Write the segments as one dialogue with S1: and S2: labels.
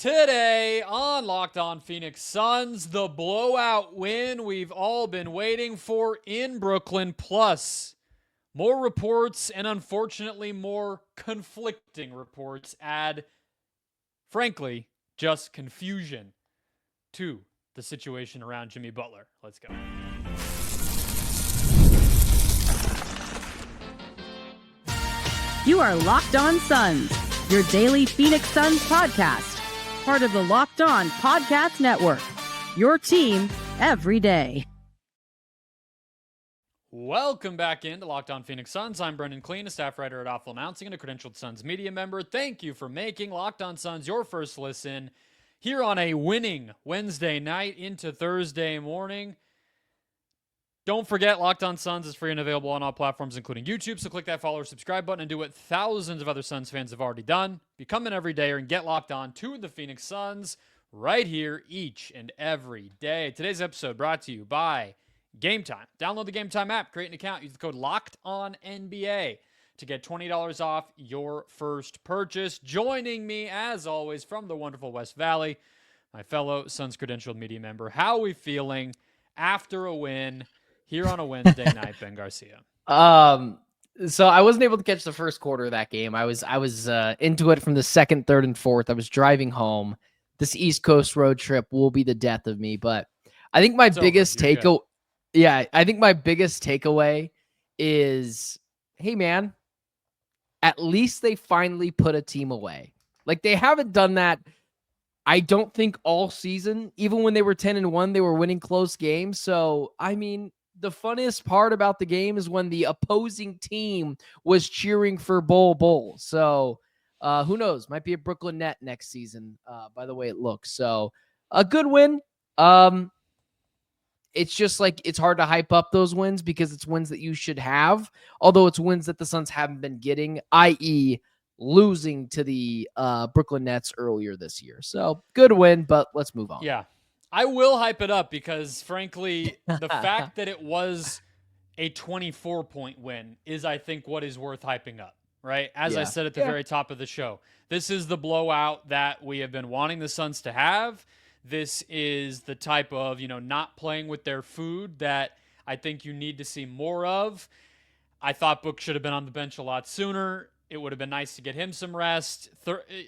S1: Today on Locked On Phoenix Suns, the blowout win we've all been waiting for in Brooklyn, plus more reports and unfortunately more conflicting reports add, frankly, just confusion to the situation around Jimmy Butler. Let's go.
S2: You are Locked On Suns, your daily Phoenix Suns podcast. Part of the Locked On Podcast Network, your team every day.
S1: Welcome back into Locked On Phoenix Suns. I'm Brendon Kleen, a staff writer at Awful Announcing and a credentialed Suns media member. Thank you for making Locked On Suns your first listen here on a winning Wednesday night into Thursday morning. Don't forget, Locked On Suns is free and available on all platforms, including YouTube. So click that follow or subscribe button and do what thousands of other Suns fans have already done. Become an everydayer and get locked on to the Phoenix Suns right here each and every day. Today's episode brought to you by Gametime. Download the Gametime app, create an account, use the code LOCKEDONNBA to get $20 off your first purchase. Joining me, as always, from the wonderful West Valley, my fellow Suns credentialed media member. How are we feeling after a win here on a Wednesday night, Ben Garcia?
S3: So I wasn't able to catch the first quarter of that game. I was into it from the second, third, and fourth. I was driving home. This East Coast road trip will be the death of me. But I think my biggest takeaway, I think my biggest takeaway is, hey man, at least they finally put a team away. Like, they haven't done that, I don't think, all season. Even when they were 10-1, they were winning close games. So I mean, the funniest part about the game is when the opposing team was cheering for Bull. So who knows? Might be a Brooklyn Net next season, by the way it looks. So a good win. It's just like, it's hard to hype up those wins because it's wins that you should have, although it's wins that the Suns haven't been getting, i.e. losing to the Brooklyn Nets earlier this year. So good win, but let's move on.
S1: Yeah. I will hype it up because, frankly, the fact that it was a 24-point win is, I think, what is worth hyping up, right? As I said at the very top of the show, this is the blowout that we have been wanting the Suns to have. This is the type of, not playing with their food that I think you need to see more of. I thought Book should have been on the bench a lot sooner. It would have been nice to get him some rest.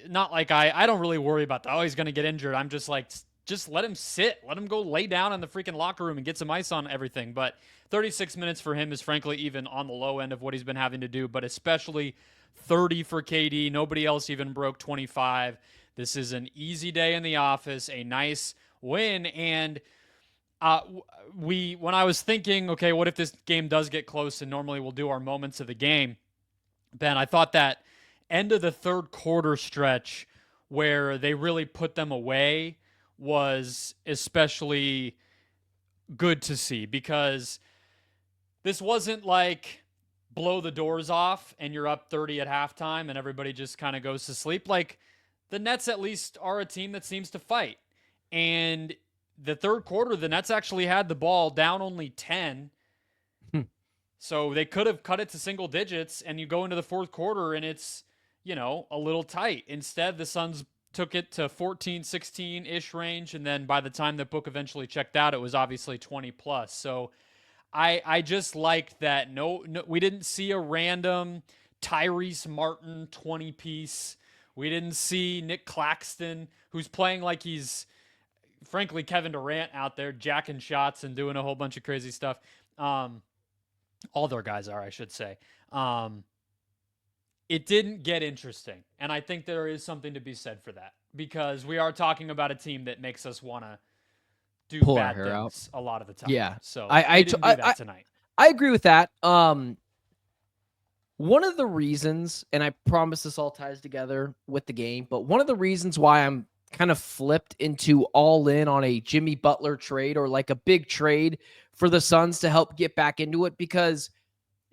S1: Not like I don't really worry about, he's going to get injured. I'm just like, just let him sit. Let him go lay down in the freaking locker room and get some ice on everything. But 36 minutes for him is, frankly, even on the low end of what he's been having to do, but especially 30 for KD. Nobody else even broke 25. This is an easy day in the office, a nice win. And when I was thinking, okay, what if this game does get close, and normally we'll do our moments of the game, Ben, I thought that end of the third quarter stretch where they really put them away was especially good to see, because this wasn't like blow the doors off and you're up 30 at halftime and everybody just kind of goes to sleep. Like, the Nets at least are a team that seems to fight. And the third quarter, the Nets actually had the ball down only 10. So they could have cut it to single digits, and you go into the fourth quarter and it's, a little tight. Instead, the Suns took it to 14, 16-ish range, and then by the time the Book eventually checked out, it was obviously 20 plus. So I just liked that no, we didn't see a random Tyrese Martin 20-piece. We didn't see Nick Claxton, who's playing like he's, frankly, Kevin Durant out there jacking shots and doing a whole bunch of crazy stuff. All their guys are, I should say. It didn't get interesting. And I think there is something to be said for that, because we are talking about a team that makes us want to do bad things a lot of the time.
S3: Yeah.
S1: So I didn't do that tonight.
S3: I agree with that. One of the reasons, and I promise this all ties together with the game, but one of the reasons why I'm kind of flipped into all in on a Jimmy Butler trade, or like a big trade for the Suns to help get back into it, because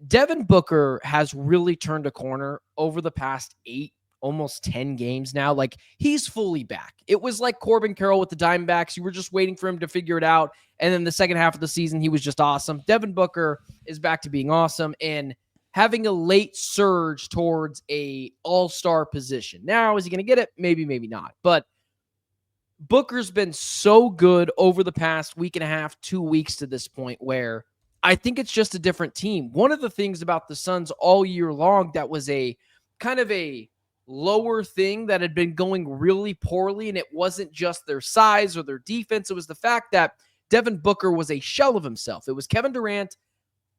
S3: Devin Booker has really turned a corner over the past 8, almost 10 games now. Like, he's fully back. It was like Corbin Carroll with the Diamondbacks. You were just waiting for him to figure it out. And then the second half of the season, he was just awesome. Devin Booker is back to being awesome and having a late surge towards a all-star position. Now, is he going to get it? Maybe, maybe not. But Booker's been so good over the past week and a half, 2 weeks to this point where I think it's just a different team. One of the things about the Suns all year long that was a kind of a lower thing that had been going really poorly, and it wasn't just their size or their defense. It was the fact that Devin Booker was a shell of himself. It was Kevin Durant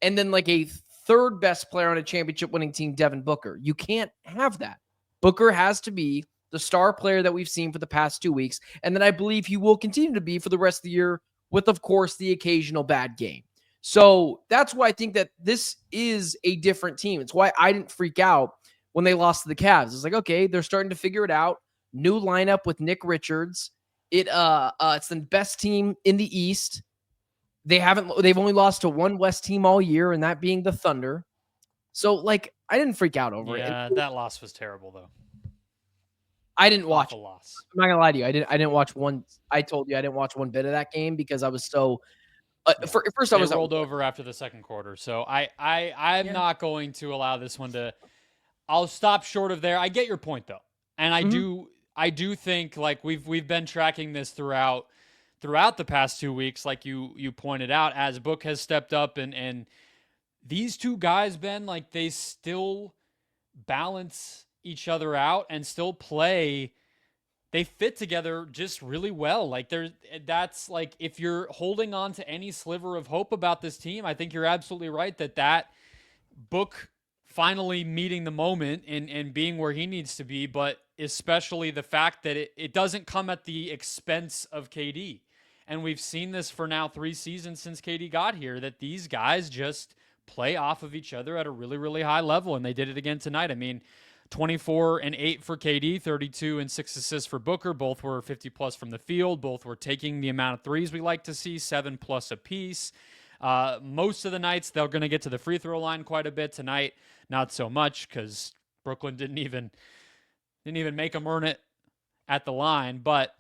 S3: and then like a third best player on a championship winning team, Devin Booker. You can't have that. Booker has to be the star player that we've seen for the past 2 weeks, and that I believe he will continue to be for the rest of the year with, of course, the occasional bad game. So that's why I think that this is a different team. It's why I didn't freak out when they lost to the Cavs. It's like, okay, they're starting to figure it out. New lineup with Nick Richards. It's the best team in the East. They've only lost to one West team all year, and that being the Thunder. So, like, I didn't freak out over it.
S1: Yeah, that loss was terrible, though.
S3: I didn't watch it.
S1: Loss.
S3: I'm not gonna lie to you. I didn't watch one. I told you I didn't watch one bit of that game because I was so. First, I was
S1: rolled over after the second quarter, so I'm not going to allow this one to. I'll stop short of there. I get your point though, and I do think like we've been tracking this throughout the past 2 weeks, like you pointed out, as Book has stepped up and these two guys, Ben, like they still balance each other out and still play. They fit together just really well. Like that's like, if you're holding on to any sliver of hope about this team, I think you're absolutely right that Book finally meeting the moment and being where he needs to be, but especially the fact that it doesn't come at the expense of KD. And we've seen this for now 3 seasons since KD got here, that these guys just play off of each other at a really, really high level. And they did it again tonight. I mean, 24 and 8 for KD, 32 and 6 assists for Booker. Both were 50 plus from the field. Both were taking the amount of threes we like to see, 7 plus apiece. Most of the nights they're going to get to the free throw line quite a bit. Tonight, not so much because Brooklyn didn't even make them earn it at the line. But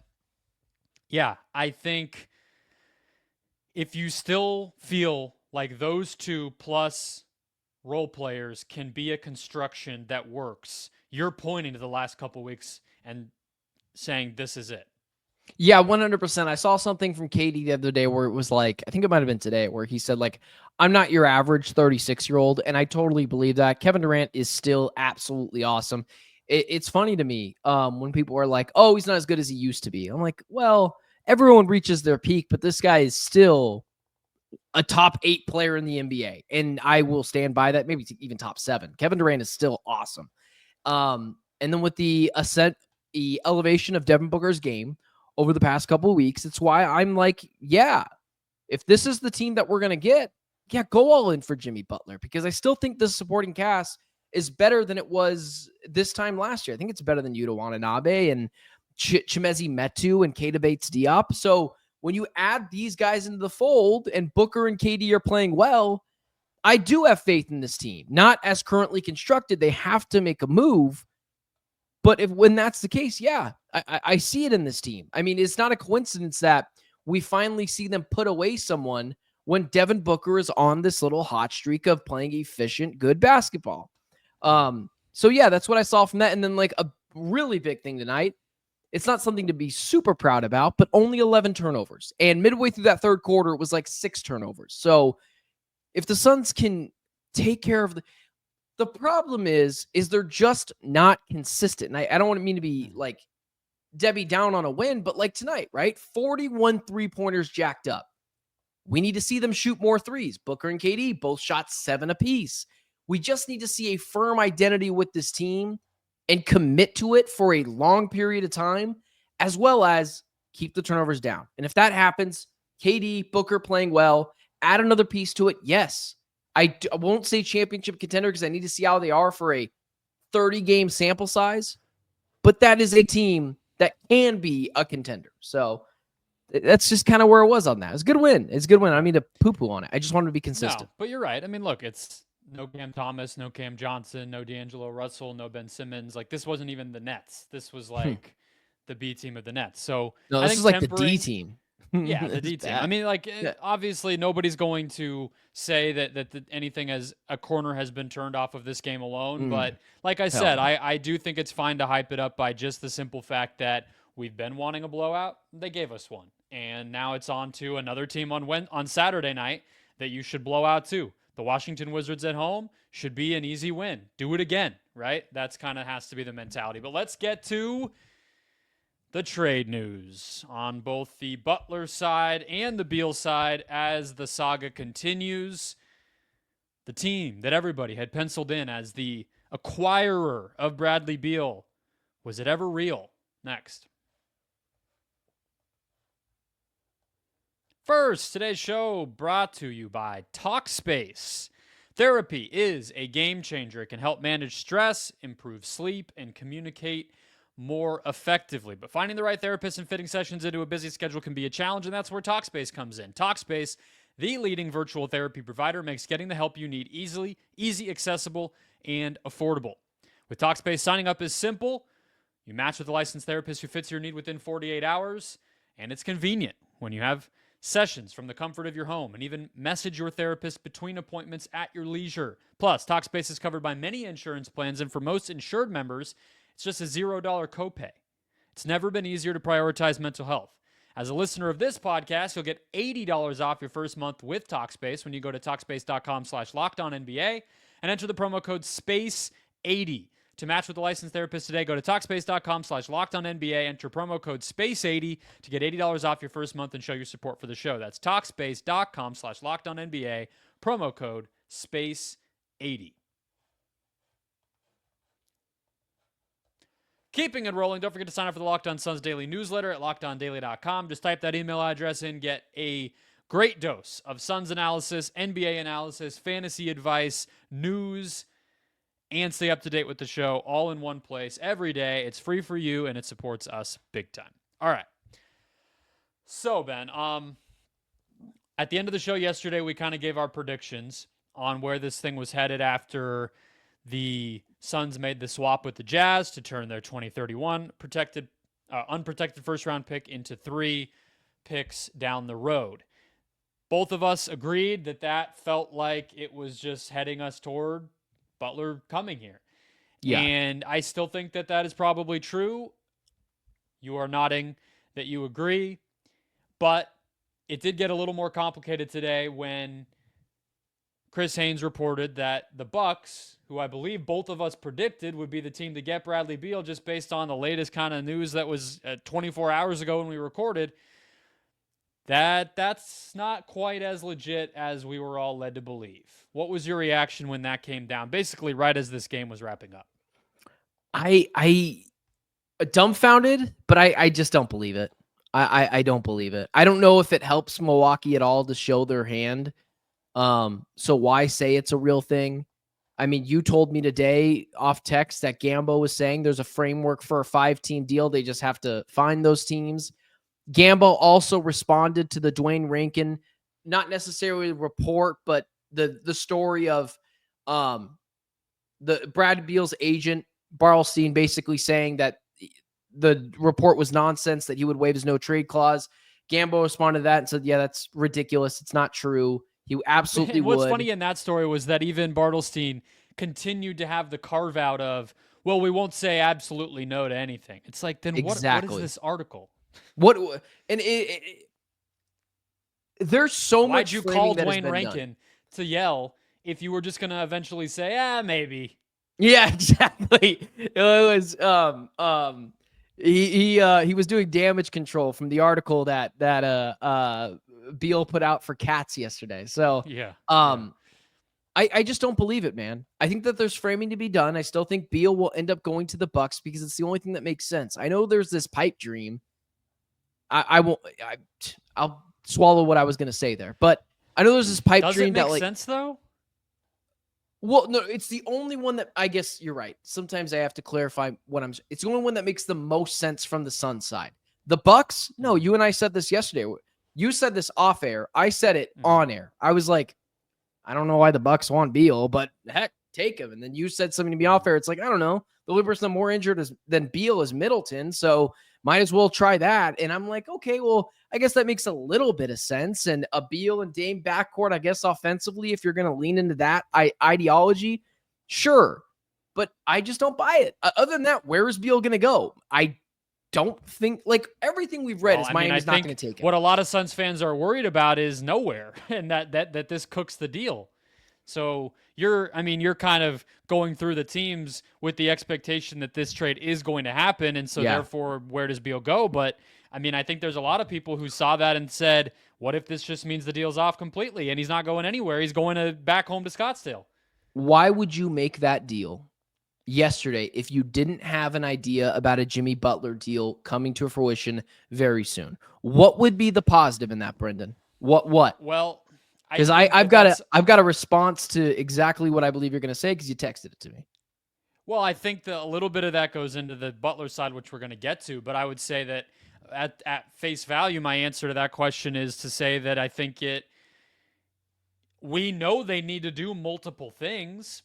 S1: yeah, I think if you still feel like those two plus role players can be a construction that works, you're pointing to the last couple weeks and saying this is it.
S3: Yeah, 100%. I saw something from KD the other day where it was like, I think it might have been today, where he said like, I'm not your average 36-year-old. And I totally believe that. Kevin Durant is still absolutely awesome. It's funny to me when people are like, oh, he's not as good as he used to be. I'm like, well, everyone reaches their peak, but this guy is still a top 8 player in the NBA. And I will stand by that, maybe even top 7. Kevin Durant is still awesome. And then with the elevation of Devin Booker's game over the past couple of weeks, it's why I'm like, yeah, if this is the team that we're going to get, yeah, go all in for Jimmy Butler, because I still think the supporting cast is better than it was this time last year. I think it's better than Yuta Watanabe and Chimezi Metu and Keita Bates-Diop. So when you add these guys into the fold and Booker and KD are playing well, I do have faith in this team. Not as currently constructed. They have to make a move. But when that's the case, yeah, I see it in this team. I mean, it's not a coincidence that we finally see them put away someone when Devin Booker is on this little hot streak of playing efficient, good basketball. So yeah, that's what I saw from that. And then like a really big thing tonight, it's not something to be super proud about, but only 11 turnovers. And midway through that third quarter, it was like 6 turnovers. So if the Suns can take care of the problem is they're just not consistent. And I don't want to mean to be like Debbie down on a win, but like tonight, right? 41 3-pointers jacked up. We need to see them shoot more threes. Booker and KD both shot 7 apiece. We just need to see a firm identity with this team and commit to it for a long period of time, as well as keep the turnovers down. And if that happens, KD, Booker playing well, add another piece to it. Yes, I won't say championship contender because I need to see how they are for a 30-game sample size, but that is a team that can be a contender. So that's just kind of where it was on that. It's a good win. It's a good win. I don't mean to poo-poo on it. I just wanted to be consistent.
S1: No, but you're right. I mean, look, it's no Cam Thomas, no Cam Johnson, no D'Angelo Russell, no Ben Simmons. Like, this wasn't even the Nets. This was like the B team of the Nets. So
S3: no, this is like the D team.
S1: Yeah, the D team. I mean, like, obviously nobody's going to say that anything as a corner has been turned off of this game alone. But like I said, I do think it's fine to hype it up by just the simple fact that We've been wanting a blowout. They gave us one. And now it's on to another team on Saturday night that you should blow out too. The Washington Wizards at home should be an easy win. Do it again, right? That's kind of has to be the mentality. But let's get to the trade news on both the Butler side and the Beal side as the saga continues. The team that everybody had penciled in as the acquirer of Bradley Beal, was it ever real? Next. First, today's show brought to you by Talkspace. Therapy is a game changer. It can help manage stress, improve sleep, and communicate more effectively. But finding the right therapist and fitting sessions into a busy schedule can be a challenge, and that's where Talkspace comes in. Talkspace, the leading virtual therapy provider, makes getting the help you need easy, accessible, and affordable. With Talkspace, signing up is simple. You match with a licensed therapist who fits your need within 48 hours, and it's convenient when you have sessions from the comfort of your home, and even message your therapist between appointments at your leisure. Plus, Talkspace is covered by many insurance plans, and for most insured members, it's just a $0 copay. It's never been easier to prioritize mental health. As a listener of this podcast, you'll get $80 off your first month with Talkspace when you go to Talkspace.com/LockedOnNBA and enter the promo code SPACE80. To match with a licensed therapist today, go to Talkspace.com/LockedOnNBA, enter promo code SPACE80 to get $80 off your first month and show your support for the show. That's Talkspace.com/LockedOnNBA, promo code SPACE80. Keeping it rolling, don't forget to sign up for the Locked On Suns daily newsletter at LockedOnDaily.com. Just type that email address in, get a great dose of Suns analysis, NBA analysis, fantasy advice, news, and stay up to date with the show all in one place every day. It's free for you, and it supports us big time. All right. So, Ben, at the end of the show yesterday, we kind of gave our predictions on where this thing was headed after the Suns made the swap with the Jazz to turn their 2031 unprotected first-round pick into 3 picks down the road. Both of us agreed that felt like it was just heading us toward Butler coming here. Yeah. And I still think that is probably true. You are nodding that you agree. But it did get a little more complicated today when Chris Haynes reported that the Bucks, who I believe both of us predicted would be the team to get Bradley Beal just based on the latest kind of news that was 24 hours ago when we recorded, that's not quite as legit as we were all led to believe. What was your reaction when that came down, basically right as this game was wrapping up?
S3: I dumbfounded, but I just don't believe it. I don't believe it. I don't know if it helps Milwaukee at all to show their hand. So why say it's a real thing? I mean, you told me today off text that Gambo was saying there's a framework for a 5-team deal. They just have to find those teams. Gambo also responded to the Dwayne Rankin, not necessarily the report, but the story of the Brad Beal's agent, Barlstein, basically saying that the report was nonsense, that he would waive his no trade clause. Gambo responded to that and said, yeah, that's ridiculous. It's not true. He absolutely would.
S1: What's funny in that story was that even Bartlestein continued to have the carve out of, well, we won't say absolutely no to anything. It's like, then
S3: exactly.
S1: What is this article?
S3: What and there's so
S1: Why'd
S3: much.
S1: You call Dwayne Rankin to yell if you were just going to eventually say, maybe.
S3: Yeah, exactly. It was he was doing damage control from the article that Beal put out for Cats yesterday. So
S1: yeah.
S3: I just don't believe it, man. I think that there's framing to be done. I still think Beal will end up going to the Bucks because it's the only thing that makes sense. I know there's this pipe dream. I'll swallow what I was going to say there, but I know there's this pipe dream that
S1: make sense though.
S3: Well, no, it's the only one that I guess you're right. Sometimes I have to clarify it's the only one that makes the most sense from the Suns side. The Bucks, no, you and I said this yesterday. You said this off air. I said it on air. I was like, I don't know why the Bucks want Beal, but heck, take him. And then you said something to me off air. It's like, I don't know. The only person more injured than Beal is Middleton, so might as well try that. And I'm like, okay, well, I guess that makes a little bit of sense. And a Beal and Dame backcourt, I guess offensively, if you're going to lean into that ideology, sure. But I just don't buy it. Other than that, where is Beal going to go? I don't think like everything we've read is Miami's not going to take it.
S1: What a lot of Suns fans are worried about is nowhere, and that this cooks the deal. So you're kind of going through the teams with the expectation that this trade is going to happen, and so therefore, where does Beal go? But I mean, I think there's a lot of people who saw that and said, "What if this just means the deal's off completely and he's not going anywhere? He's going back home to Scottsdale."
S3: Why would you make that deal yesterday if you didn't have an idea about a Jimmy Butler deal coming to fruition very soon? What would be the positive in that, Brendon? What?
S1: Well,
S3: because I've got a response to exactly what I believe you're going to say because you texted it to me.
S1: Well, I think that a little bit of that goes into the Butler side, which we're going to get to. But I would say that at face value, my answer to that question is to say that I think we know they need to do multiple things.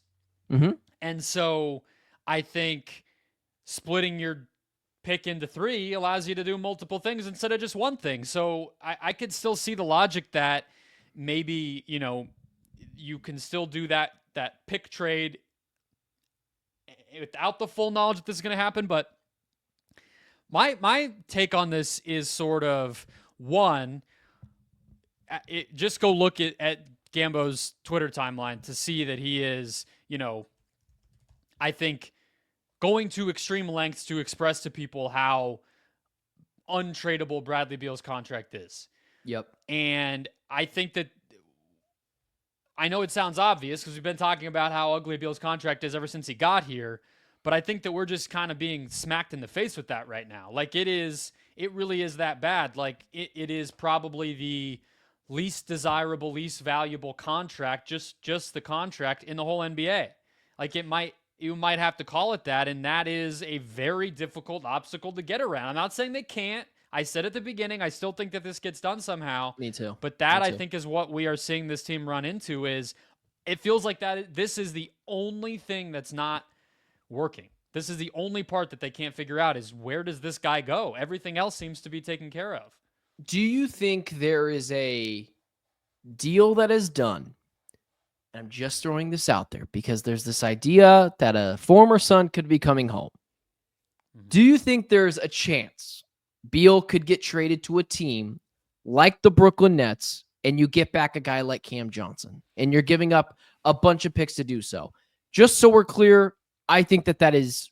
S3: Mm-hmm.
S1: And so I think splitting your pick into 3 allows you to do multiple things instead of just one thing. So I could still see the logic that maybe, you can still do that pick trade without the full knowledge that this is going to happen. But my take on this is sort of one, just go look at Gambo's Twitter timeline to see that he is, I think, going to extreme lengths to express to people how untradeable Bradley Beal's contract is.
S3: Yep.
S1: And I think that, I know it sounds obvious because we've been talking about how ugly Beal's contract is ever since he got here, but I think that we're just kind of being smacked in the face with that right now. Like it really is that bad. Like it is probably the least desirable, least valuable contract, just the contract in the whole NBA. Like you might have to call it that, and that is a very difficult obstacle to get around. I'm not saying they can't. I said at the beginning, I still think that this gets done somehow.
S3: Me too.
S1: But that, I think, is what we are seeing this team run into. Is it feels like that this is the only thing that's not working. This is the only part that they can't figure out is where does this guy go? Everything else seems to be taken care of.
S3: Do you think there is a deal that is done? I'm just throwing this out there because there's this idea that a former Sun could be coming home. Mm-hmm. Do you think there's a chance Beal could get traded to a team like the Brooklyn Nets and you get back a guy like Cam Johnson and you're giving up a bunch of picks to do so? Just so we're clear, I think that is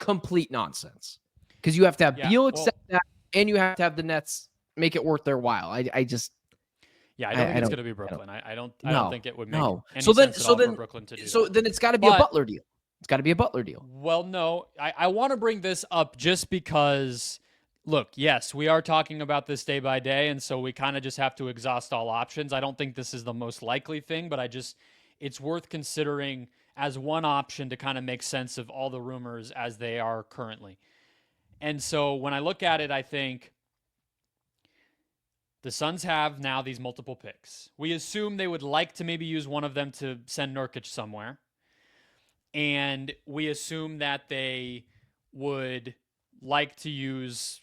S3: complete nonsense because you have to have Beal accept that and you have to have the Nets make it worth their while. I don't think
S1: it's going to be Brooklyn. I don't think it would make any sense for Brooklyn to do
S3: so
S1: that.
S3: Then it's got to be a Butler deal. It's got to be a Butler deal.
S1: Well, no, I want to bring this up just because, look, yes, we are talking about this day by day, and so we kind of just have to exhaust all options. I don't think this is the most likely thing, but it's worth considering as one option to kind of make sense of all the rumors as they are currently. And so when I look at it, I think the Suns have now these multiple picks. We assume they would like to maybe use one of them to send Nurkic somewhere. And we assume that they would like to use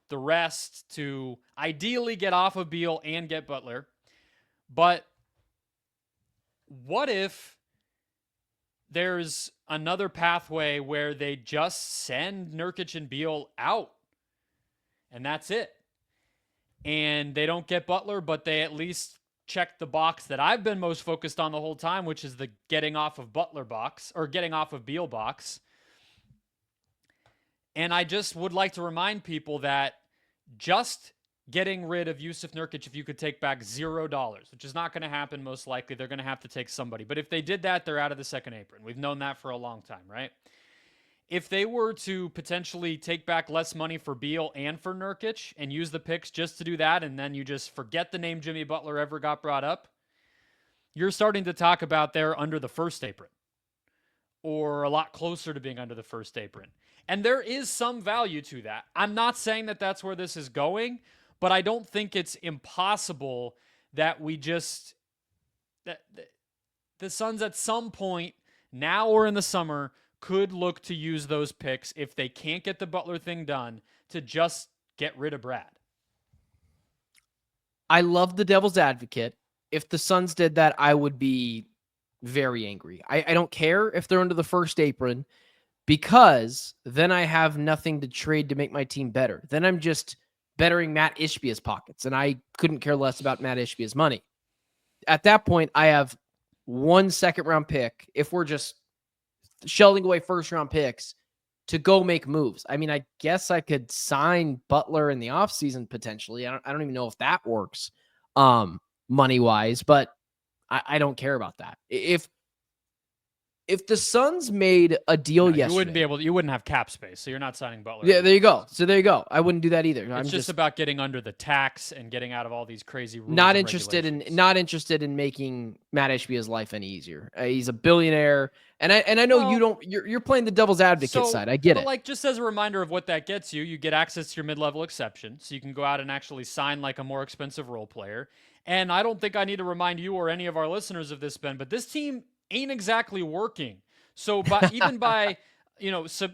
S1: the rest to ideally get off of Beal and get Butler. But what if there's another pathway where they just send Nurkic and Beal out and that's it? And they don't get Butler, but they at least check the box that I've been most focused on the whole time, which is the getting off of Butler box or getting off of Beal box. And I just would like to remind people that just getting rid of Yusuf Nurkic, if you could take back $0, which is not going to happen most likely, they're going to have to take somebody. But if they did that, they're out of the second apron. We've known that for a long time, right? If they were to potentially take back less money for Beal and for Nurkic and use the picks just to do that, and then you just forget the name Jimmy Butler ever got brought up, you're starting to talk about they're under the first apron or a lot closer to being under the first apron. And there is some value to that. I'm not saying that that's where this is going, but I don't think it's impossible that that the Suns at some point now or in the summer could look to use those picks if they can't get the Butler thing done to just get rid of Brad.
S3: I love the devil's advocate. If the Suns did that, I would be very angry. I don't care if they're under the first apron because then I have nothing to trade to make my team better. Then I'm just bettering Matt Ishbia's pockets, and I couldn't care less about Matt Ishbia's money. At that point, I have 1 second-round pick, if we're just shelling away first-round picks, to go make moves. I mean, I guess I could sign Butler in the offseason potentially. I don't even know if that works money-wise, but I don't care about that. If the Suns made a deal yesterday,
S1: you wouldn't have cap space, so you're not signing Butler.
S3: Yeah, there you go. So there you go. I wouldn't do that either.
S1: It's just about getting under the tax and getting out of all these crazy rules.
S3: Not interested in making Matt Ishbia's life any easier. He's a billionaire, and I know you're playing the devil's advocate side. I get it.
S1: Like, just as a reminder of what that gets you, you get access to your mid-level exception, so you can go out and actually sign like a more expensive role player. And I don't think I need to remind you or any of our listeners of this, Ben, but this team ain't exactly working. So even by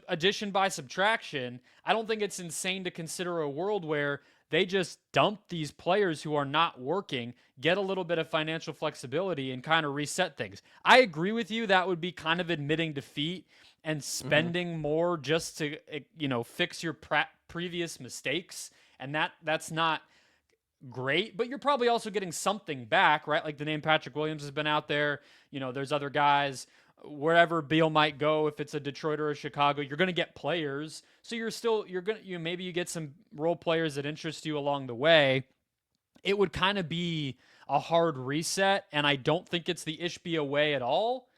S1: addition by subtraction, I don't think it's insane to consider a world where they just dump these players who are not working, get a little bit of financial flexibility, and kind of reset things. I agree with you. That would be kind of admitting defeat and spending more just to fix your previous mistakes, and that's not great, but you're probably also getting something back, right? Like the name Patrick Williams has been out there. There's other guys. Wherever Beal might go, if it's a Detroit or a Chicago, you're going to get players. So maybe you get some role players that interest you along the way. It would kind of be a hard reset, and I don't think it's the Ishbia way at all.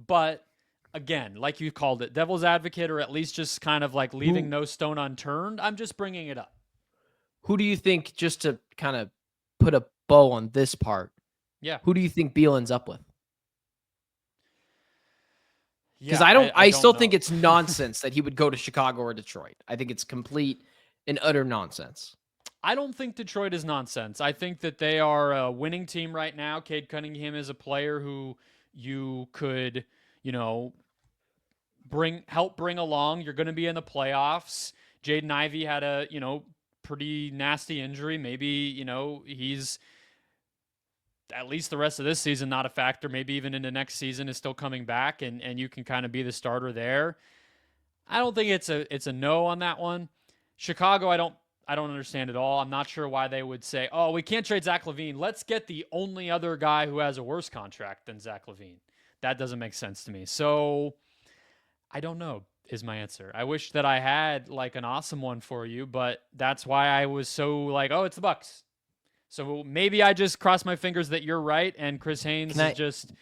S1: But again, like you called it, devil's advocate, or at least just kind of like leaving no stone unturned. I'm just bringing it up.
S3: Who do you think, just to kind of put a bow on this part?
S1: Yeah.
S3: Who do you think Beal ends up with? Because
S1: Yeah,
S3: I still think it's nonsense that he would go to Chicago or Detroit. I think it's complete and utter nonsense.
S1: I don't think Detroit is nonsense. I think that they are a winning team right now. Cade Cunningham is a player who you could, help bring along. You're going to be in the playoffs. Jaden Ivey had a, pretty nasty injury. Maybe, he's at least the rest of this season not a factor. Maybe even into next season is still coming back, and you can kind of be the starter there. I don't think it's a no on that one. Chicago, I don't understand at all. I'm not sure why they would say, "Oh, we can't trade Zach LaVine. Let's get the only other guy who has a worse contract than Zach LaVine." That doesn't make sense to me. So I don't know is my answer. I wish that I had like an awesome one for you, but that's why I was so like, "Oh, it's the Bucks." So maybe I just cross my fingers that you're right and Chris Haynes is just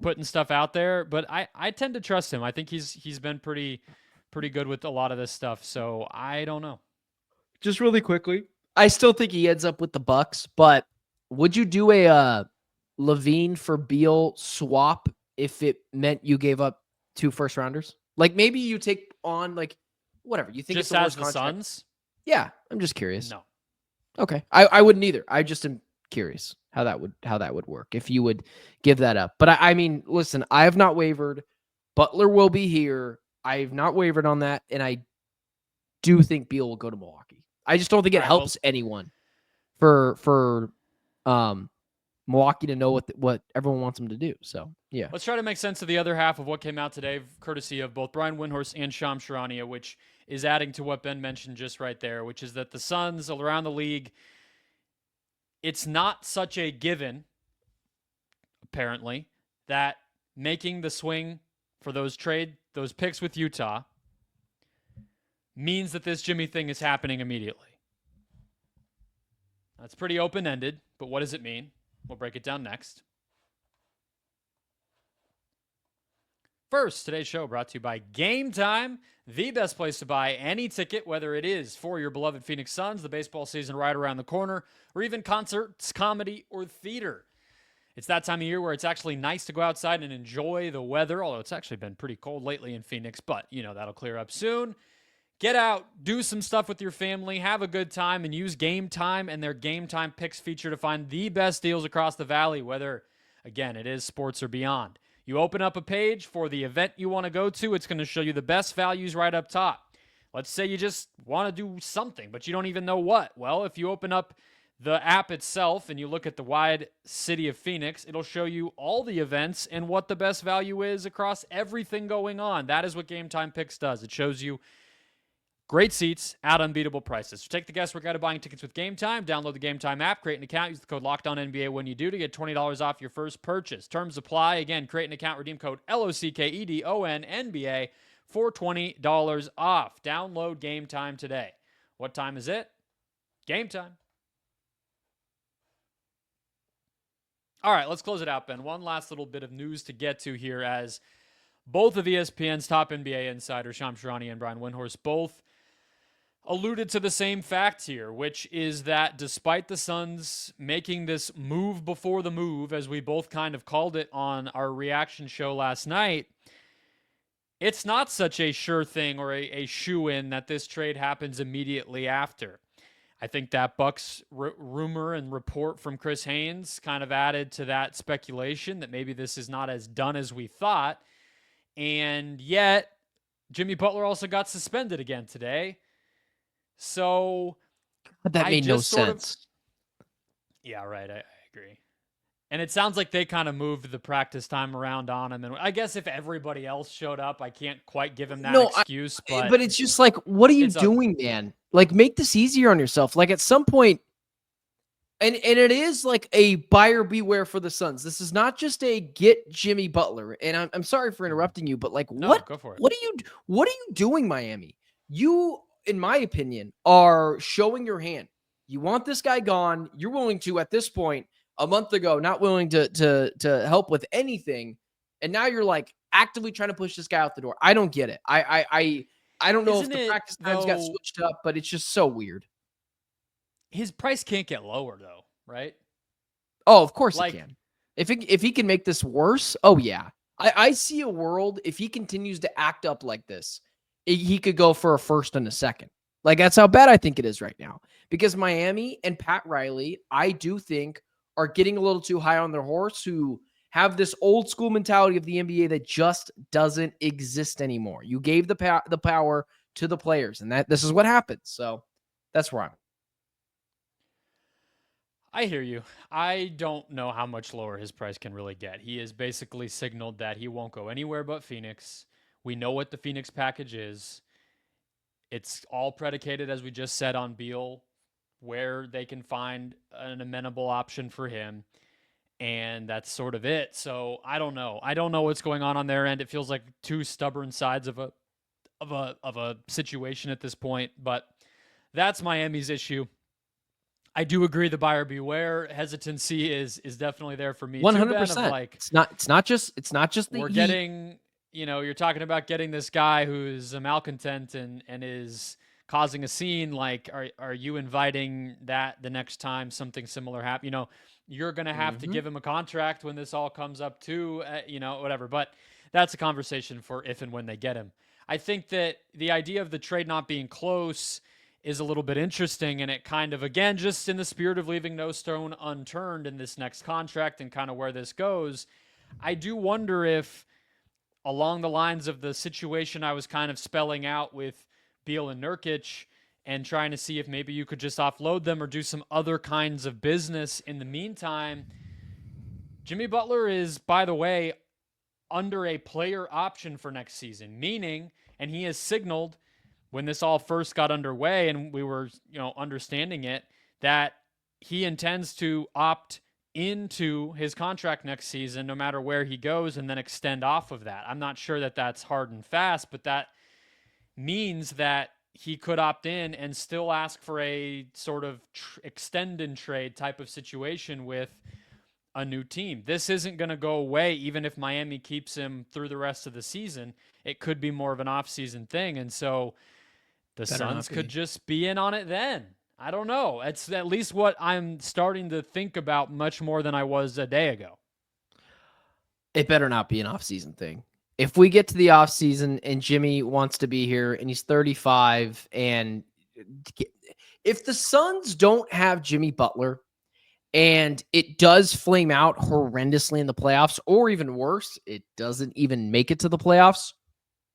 S1: putting stuff out there. But I tend to trust him. I think he's been pretty good with a lot of this stuff. So I don't know.
S3: Just really quickly, I still think he ends up with the Bucks. But would you do a LaVine for Beal swap if it meant you gave up 2 first rounders? Like maybe you take on like whatever you think
S1: just
S3: it's the
S1: as
S3: worst
S1: the
S3: contract.
S1: Suns.
S3: Yeah, I'm just curious.
S1: No.
S3: Okay. I wouldn't either. I just am curious how that would work if you would give that up. But I mean, listen, I have not wavered. Butler will be here. I have not wavered on that, and I do think Beal will go to Milwaukee. I just don't think it helps anyone for Milwaukee to know what everyone wants them to do. So yeah.
S1: Let's try to make sense of the other half of what came out today, courtesy of both Brian Windhorst and Shams Charania, which is adding to what Ben mentioned just right there, which is that the Suns around the league, it's not such a given, apparently, that making the swing for those picks with Utah means that this Jimmy thing is happening immediately. That's pretty open-ended, but what does it mean? We'll break it down next. First, today's show brought to you by Gametime, the best place to buy any ticket, whether it is for your beloved Phoenix Suns, the baseball season right around the corner, or even concerts, comedy, or theater. It's that time of year where it's actually nice to go outside and enjoy the weather, although it's actually been pretty cold lately in Phoenix, but, that'll clear up soon. Get out, do some stuff with your family, have a good time, and use Gametime and their Gametime Picks feature to find the best deals across the valley, whether, again, it is sports or beyond. You open up a page for the event you want to go to. It's going to show you the best values right up top. Let's say you just want to do something, but you don't even know what. Well, if you open up the app itself and you look at the wide city of Phoenix, it'll show you all the events and what the best value is across everything going on. That is what Gametime Picks does. It shows you great seats at unbeatable prices. So take the guesswork out of buying tickets with Gametime. Download the Gametime app, create an account, use the code LOCKEDONNBA when you do to get $20 off your first purchase. Terms apply. Again, create an account, redeem code LOCKEDONNBA for $20 off. Download Gametime today. What time is it? Gametime. All right, let's close it out, Ben. One last little bit of news to get to here, as both of ESPN's top NBA insiders, Shams Charania and Brian Windhorst, both alluded to the same fact here, which is that despite the Suns making this move before the move, as we both kind of called it on our reaction show last night, it's not such a sure thing or a shoo-in that this trade happens immediately after. I think that Bucks rumor and report from Chris Haynes kind of added to that speculation that maybe this is not as done as we thought. And yet, Jimmy Butler also got suspended again today. So
S3: that made no sense.
S1: Yeah, right. I agree. And it sounds like they kind of moved the practice time around on him. And I guess if everybody else showed up, I can't quite give him that excuse.
S3: But it's just like, what are you doing, man? Like, make this easier on yourself. Like, at some point, and it is like a buyer beware for the Suns. This is not just a get Jimmy Butler. And I'm sorry for interrupting you, but like,
S1: go for it.
S3: What are you doing, Miami? You, in my opinion, are showing your hand. You want this guy gone. You're willing to, at this point, a month ago, not willing to help with anything, and now you're like actively trying to push this guy out the door. I don't get it. I don't know if the practice times got switched up, but it's just so weird.
S1: His price can't get lower though, right?
S3: Oh, of course it can. If he can make this worse, oh yeah. I see a world if he continues to act up like this, he could go for a first and a second. Like, that's how bad I think it is right now. Because Miami and Pat Riley, I do think, are getting a little too high on their horse, who have this old school mentality of the NBA that just doesn't exist anymore. You gave the power to the players, and this is what happens. So that's where I'm.
S1: I hear you. I don't know how much lower his price can really get. He has basically signaled that he won't go anywhere but Phoenix. We know what the Phoenix package is. It's all predicated, as we just said, on Beal, where they can find an amenable option for him. And that's sort of it. So I don't know. I don't know what's going on their end. It feels like two stubborn sides of a situation at this point, but that's Miami's issue. I do agree the buyer beware hesitancy is definitely there for me.
S3: 100%.
S1: Like,
S3: it's not just the
S1: we're getting, you're talking about getting this guy who's a malcontent and is causing a scene. Like, are you inviting that the next time something similar happens? You're going to have to give him a contract when this all comes up too, whatever. But that's a conversation for if and when they get him. I think that the idea of the trade not being close is a little bit interesting, and it kind of, again, just in the spirit of leaving no stone unturned in this next contract and kind of where this goes, I do wonder if, along the lines of the situation I was kind of spelling out with Beal and Nurkic, and trying to see if maybe you could just offload them or do some other kinds of business in the meantime. Jimmy Butler is, by the way, under a player option for next season, meaning, and he has signaled when this all first got underway and we were, understanding it, that he intends to opt into his contract next season, no matter where he goes, and then extend off of that. I'm not sure that that's hard and fast, but that means that he could opt in and still ask for a sort of extend and trade type of situation with a new team. This isn't going to go away even if Miami keeps him through the rest of the season. It could be more of an off-season thing, and so the Suns could just be in on it then. I don't know. It's at least what I'm starting to think about much more than I was a day ago.
S3: It better not be an off-season thing. If we get to the offseason and Jimmy wants to be here and he's 35, and if the Suns don't have Jimmy Butler and it does flame out horrendously in the playoffs, or even worse, it doesn't even make it to the playoffs,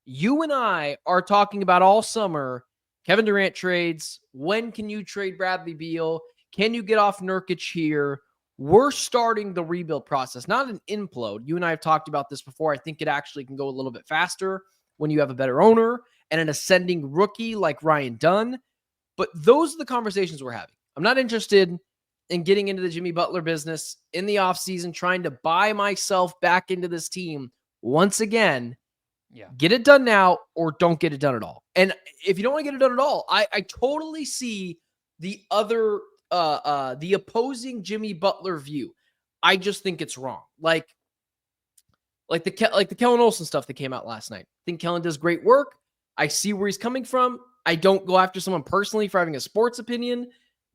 S3: you and I are talking about all summer Kevin Durant trades. When can you trade Bradley Beal? Can you get off Nurkic here? We're starting the rebuild process, not an implode. You and I have talked about this before. I think it actually can go a little bit faster when you have a better owner and an ascending rookie like Ryan Dunn. But those are the conversations we're having. I'm not interested in getting into the Jimmy Butler business in the offseason, trying to buy myself back into this team once again.
S1: Yeah.
S3: Get it done now or don't get it done at all. And if you don't want to get it done at all, I totally see the other the opposing Jimmy Butler view. I just think it's wrong. Like the Kellen Olsen stuff that came out last night. I think Kellen does great work. I see where he's coming from. I don't go after someone personally for having a sports opinion,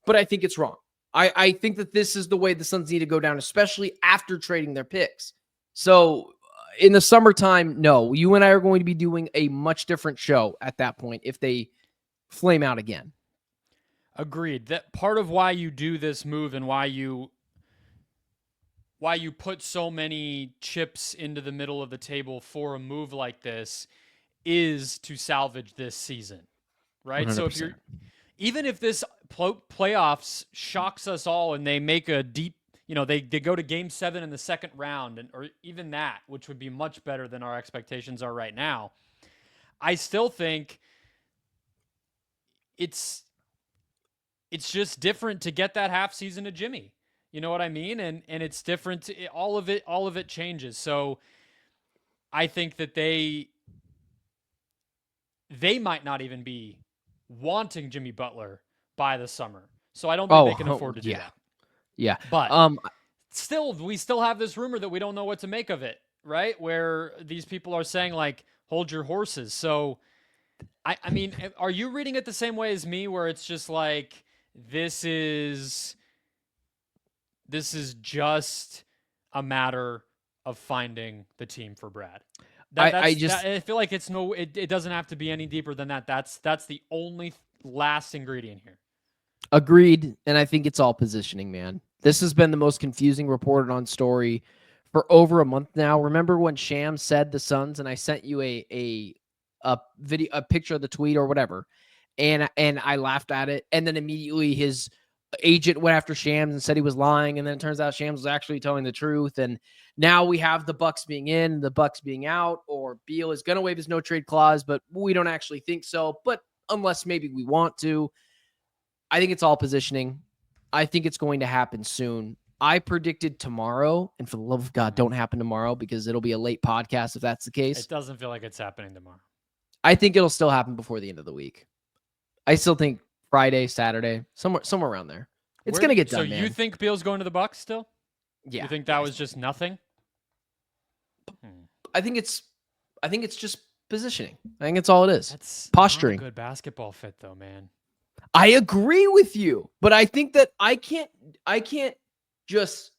S3: but I think it's wrong. I think that this is the way the Suns need to go down, especially after trading their picks. So in the summertime, no, you and I are going to be doing a much different show at that point if they flame out again.
S1: Agreed. That part of why you do this move and why you put so many chips into the middle of the table for a move like this is to salvage this season, right?
S3: 100%.
S1: So even if this playoffs shocks us all and they make a deep, they go to game 7 in the second round, or even that, which would be much better than our expectations are right now, I still think it's just different to get that half season of Jimmy. You know what I mean? And it's different. All of it changes. So I think that they might not even be wanting Jimmy Butler by the summer. So I don't think they can afford to do that.
S3: Yeah.
S1: But we still have this rumor that we don't know what to make of it, right? Where these people are saying, like, hold your horses. So, I mean, are you reading it the same way as me, where it's just like, this is just a matter of finding the team for Brad? I feel like it doesn't have to be any deeper than that. That's the only last ingredient here.
S3: Agreed. And I think it's all positioning, man. This has been the most confusing reported on story for over a month now. Remember when Shams said the Suns, and I sent you a video, a picture of the tweet or whatever, and I laughed at it, and then immediately his agent went after Shams and said he was lying, and then it turns out Shams was actually telling the truth. And now we have the Bucks being in, the Bucks being out, or Beal is going to waive his no trade clause, but we don't actually think so. But unless maybe we want to, I think it's all positioning. I think it's going to happen soon. I predicted tomorrow, and for the love of God, don't happen tomorrow because it'll be a late podcast if that's the case.
S1: It doesn't feel like it's happening tomorrow.
S3: I think it'll still happen before the end of the week. I still think Friday, Saturday, somewhere around there. It's going to get done,
S1: So
S3: man.
S1: you think Beal's going to the Bucks still?
S3: Yeah.
S1: You think that was just nothing?
S3: I think it's just positioning. I think it's all it is.
S1: That's
S3: posturing.
S1: Not a good basketball fit, though, man.
S3: I agree with you, but I think that I can't just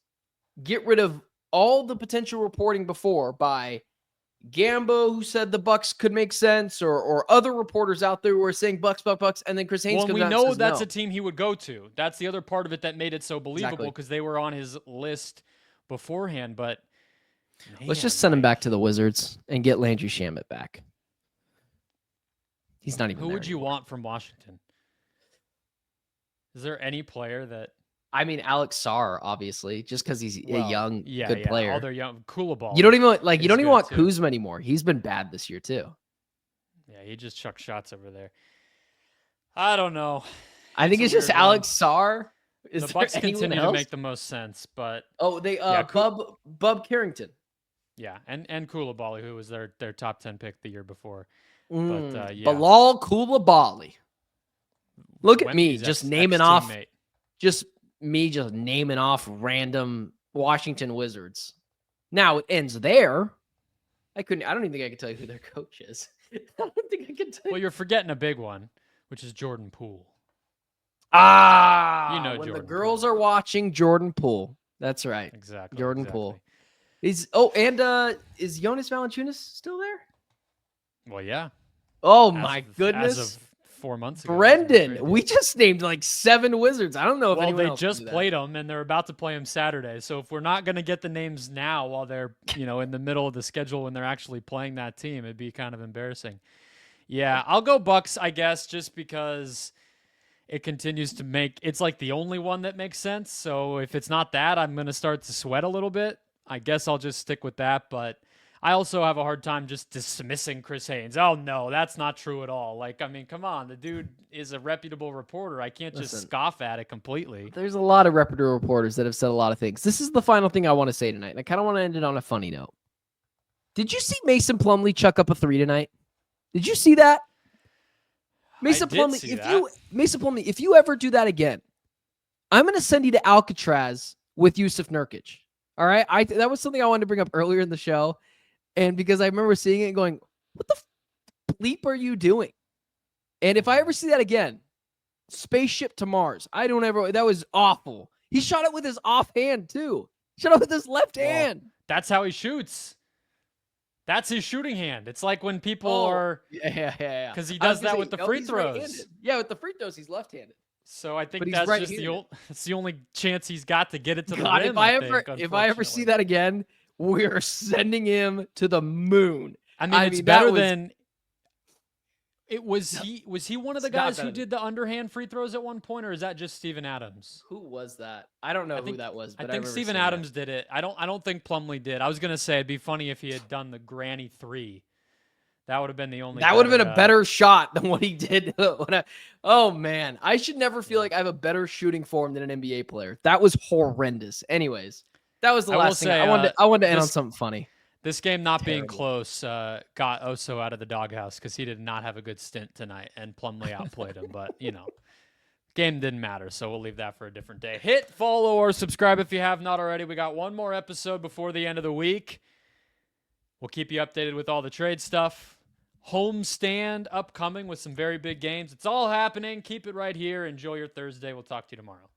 S3: get rid of all the potential reporting before by Gambo, who said the Bucks could make sense, or other reporters out there who are saying Bucks, and then Chris Haynes comes out and says
S1: that's
S3: no.
S1: a team he would go to. That's the other part of it that made it so believable, because they were on his list beforehand. But
S3: let's just send him back to the Wizards and get Landry Shamet back. He's not even.
S1: Who would you
S3: anymore.
S1: want from Washington? Is there any player that?
S3: I mean, Alex Sarr, obviously, just because he's a young, good player.
S1: All their young, Koulibaly.
S3: You don't even want Kuzma anymore. He's been bad this year too.
S1: Yeah, he just chucked shots over there. I don't know.
S3: I think it's just Alex Sarr. Is
S1: the Bucks continue
S3: else?
S1: to make the most sense, but
S3: Bub Carrington.
S1: Yeah, and Koulibaly, who was their top 10 pick the year before. But
S3: Bilal Koulibaly. Look at me just naming off. Just naming off random Washington Wizards. Now it ends there. I don't even think I could tell you who their coach is. I don't think I can tell you.
S1: Well, you're forgetting a big one, which is Jordan Poole.
S3: When
S1: Jordan
S3: the girls are watching, Jordan Poole. That's right.
S1: Exactly.
S3: Jordan Poole. Is Jonas Valanciunas still there?
S1: Well, yeah.
S3: Oh my goodness.
S1: As of 4 months ago.
S3: Brendon, we just named like 7 Wizards. I don't know if anyone else
S1: they just played them, and they're about to play them Saturday. So if we're not going to get the names now while they're in the middle of the schedule when they're actually playing that team, it'd be kind of embarrassing. Yeah, I'll go Bucks, I guess, just because it continues to make, it's like the only one that makes sense. So if it's not that, I'm going to start to sweat a little bit. I guess I'll just stick with that. But I also have a hard time just dismissing Chris Haynes. Oh, no, that's not true at all. Like, I mean, come on. The dude is a reputable reporter. I can't just scoff at it completely.
S3: There's a lot of reputable reporters that have said a lot of things. This is the final thing I want to say tonight. And I kind of want to end it on a funny note. Did you see Mason Plumlee chuck up a 3 tonight? Did you see that? Mason Plumlee, if you ever do that again, I'm going to send you to Alcatraz with Yusuf Nurkic. All right? That was something I wanted to bring up earlier in the show. And because I remember seeing it and going, what the bleep are you doing? And if I ever see that again, spaceship to Mars. That was awful. He shot it with his offhand too. Shot it with his left hand.
S1: That's how he shoots. That's his shooting hand. It's like when people are...
S3: Yeah.
S1: Because he does that with the free throws.
S3: Yeah, with the free throws, he's left-handed.
S1: So I think that's just the only chance he's got to get it to the rim.
S3: If I ever see that again, we're sending him to the moon.
S1: I mean, it's better than... Was he one of the guys who did the underhand free throws at one point, or is that just Steven Adams?
S3: Who was that? I don't know who that was. But
S1: I think Steven Adams did it. I don't think Plumlee did. I was gonna say it'd be funny if he had done the granny 3. That would have been the only.
S3: That would have been a better shot than what he did. Oh man, I should never feel like I have a better shooting form than an NBA player. That was horrendous. Anyways, that was the last thing. I wanted to end on something funny.
S1: This game not being close got Oso out of the doghouse because he did not have a good stint tonight, and Plumlee outplayed him. But, game didn't matter, so we'll leave that for a different day. Hit follow or subscribe if you have not already. We got one more episode before the end of the week. We'll keep you updated with all the trade stuff. Homestand upcoming with some very big games. It's all happening. Keep it right here. Enjoy your Thursday. We'll talk to you tomorrow.